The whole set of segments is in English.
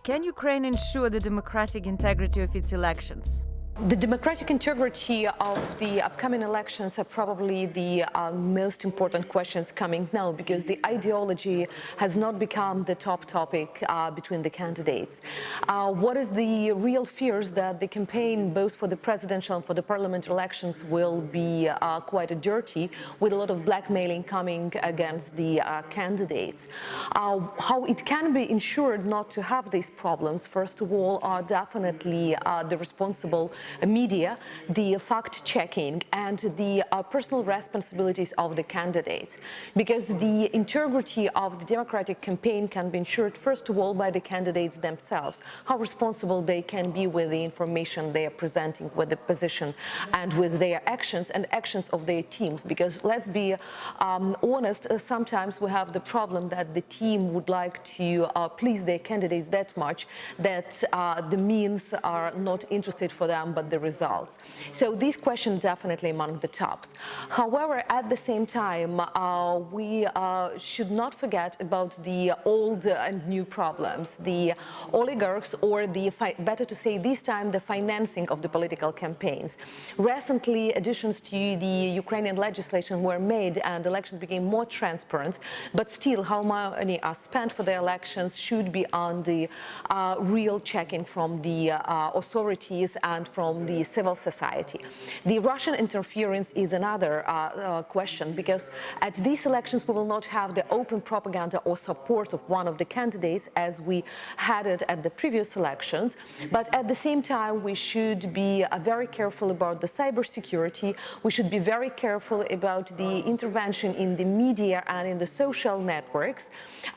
Can Ukraine ensure the democratic integrity of its elections? The democratic integrity of the upcoming elections are probably the most important questions coming now, because the ideology has not become the top topic between the candidates. What is the real fears that the campaign, both for the presidential and for the parliament elections, will be quite dirty, with a lot of blackmailing coming against the candidates. How it can be ensured not to have these problems, first of all, are definitely the responsible media, the fact-checking, and the personal responsibilities of the candidates. Because the integrity of the democratic campaign can be ensured, first of all, by the candidates themselves, how responsible they can be with the information they are presenting, with the position, and with their actions and actions of their teams. Because let's be honest, sometimes we have the problem that the team would like to please their candidates that much that the means are not interested for them, but the results. So these questions definitely among the tops. However, at the same time, we should not forget about the old and new problems, the oligarchs, or the, better to say this time, the financing of the political campaigns. Recently, additions to the Ukrainian legislation were made and elections became more transparent, but still how money are spent for the elections should be on the real checking from the authorities and from the civil society. The Russian interference is another question, because at these elections we will not have the open propaganda or support of one of the candidates as we had it at the previous elections. But at the same time, we should be very careful about the cybersecurity. We should be very careful about the intervention in the media and in the social networks,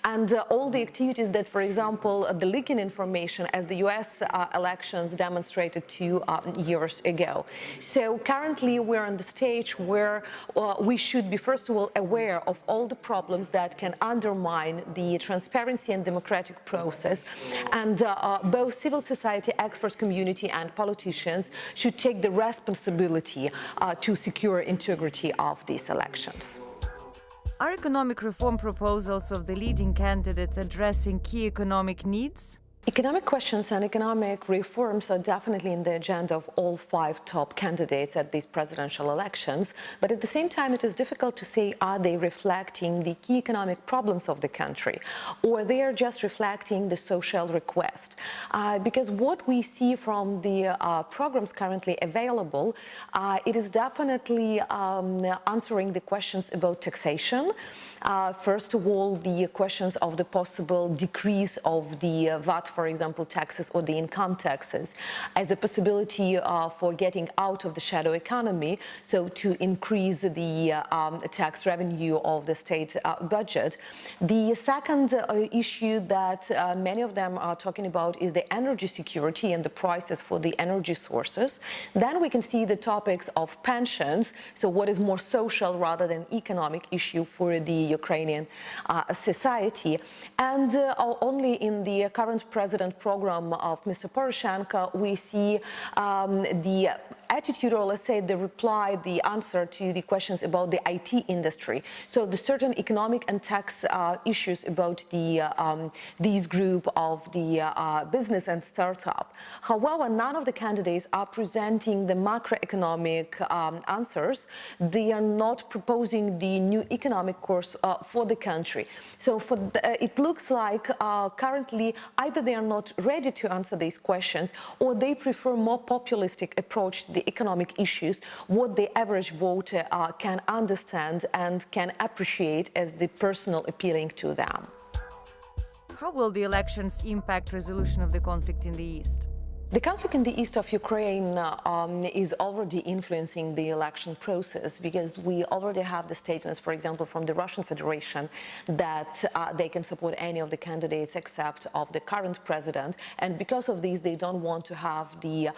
and all the activities that, for example, the leaking information, as the US elections demonstrated 2 years ago. So currently we're on the stage where we should be, first of all, aware of all the problems that can undermine the transparency and democratic process, and both civil society, expert community, and politicians should take the responsibility to secure integrity of these elections. Are economic reform proposals of the leading candidates addressing key economic needs? Economic questions and economic reforms are definitely in the agenda of all 5 top candidates at these presidential elections, but at the same time it is difficult to say, are they reflecting the key economic problems of the country, or they are just reflecting the social request. Because what we see from the programs currently available, it is definitely answering the questions about taxation. First of all, the questions of the possible decrease of the VAT, for example, taxes, or the income taxes, as a possibility for getting out of the shadow economy, so to increase the tax revenue of the state budget. The second issue that many of them are talking about is the energy security and the prices for the energy sources. Then we can see the topics of pensions, so what is more social rather than economic issue for the Ukrainian society. And only in the current president program of Mr. Poroshenko, we see the attitude, or let's say the reply, the answer to the questions about the IT industry. So the certain economic and tax issues about these group of the business and startup. However, none of the candidates are presenting the macroeconomic answers. They are not proposing the new economic course for the country. So it looks like currently either they are not ready to answer these questions, or they prefer more populistic approach to the economic issues, what the average voter can understand and can appreciate as the personal appealing to them. How will the elections impact resolution of the conflict in the East? The conflict in the east of Ukraine is already influencing the election process, because we already have the statements, for example, from the Russian Federation, that they can support any of the candidates except of the current president. And because of this, they don't want to have the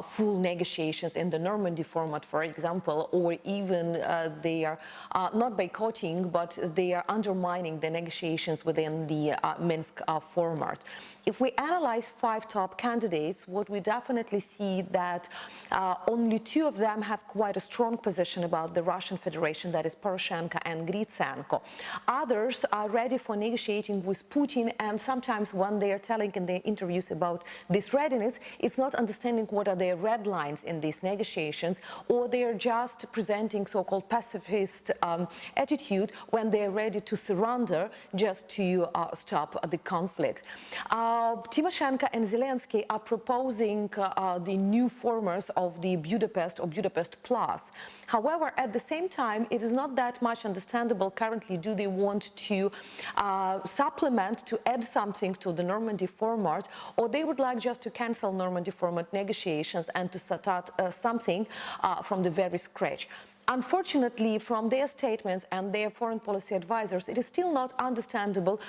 full negotiations in the Normandy format, for example, or even they are not boycotting, but they are undermining the negotiations within the Minsk format. If we analyze 5 top candidates, candidates, what we definitely see that only two of them have quite a strong position about the Russian Federation, that is Poroshenko and Gritsenko. Others are ready for negotiating with Putin, and sometimes when they are telling in their interviews about this readiness, it's not understanding what are their red lines in these negotiations, or they are just presenting so-called pacifist attitude when they are ready to surrender just to stop the conflict. Tymoshenko and Zelensky are proposing the new formats of the Budapest or Budapest Plus. However, at the same time, it is not that much understandable currently, do they want to supplement, to add something to the Normandy format, or they would like just to cancel Normandy format negotiations and to start something from the very scratch. Unfortunately, from their statements and their foreign policy advisors, it is still not understandable.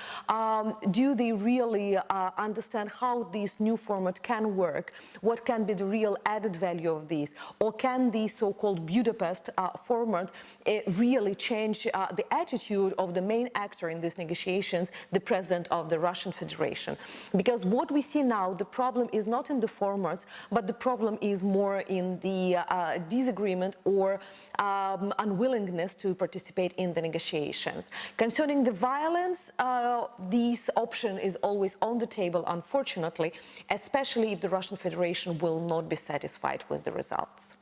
Do they really understand how this new format can work? What can be the real added value of this? Or can the so-called Budapest format really change the attitude of the main actor in these negotiations, the president of the Russian Federation? Because what we see now, the problem is not in the formats, but the problem is more in the disagreement or unwillingness to participate in the negotiations. Concerning the violence, this option is always on the table, unfortunately, especially if the Russian Federation will not be satisfied with the results.